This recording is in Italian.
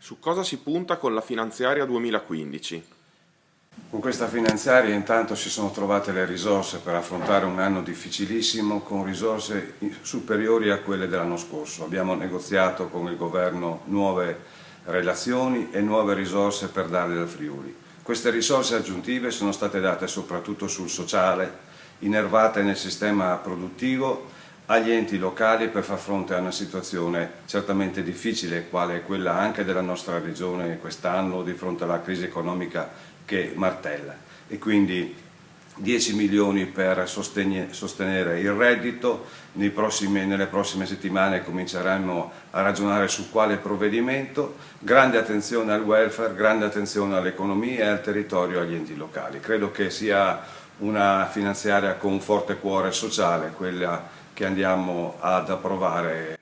Su cosa si punta con la finanziaria 2015? Con questa finanziaria intanto si sono trovate le risorse per affrontare un anno difficilissimo con risorse superiori a quelle dell'anno scorso. Abbiamo negoziato con il governo nuove relazioni e nuove risorse per darle al Friuli. Queste risorse aggiuntive sono state date soprattutto sul sociale, innervate nel sistema produttivo, agli enti locali per far fronte a una situazione certamente difficile, quale è quella anche della nostra regione quest'anno di fronte alla crisi economica che martella. E quindi 10 milioni per sostenere il reddito, nelle prossime settimane cominceremo a ragionare su quale provvedimento, grande attenzione al welfare, grande attenzione all'economia e al territorio e agli enti locali. Credo che sia una finanziaria con un forte cuore sociale, quella che andiamo ad approvare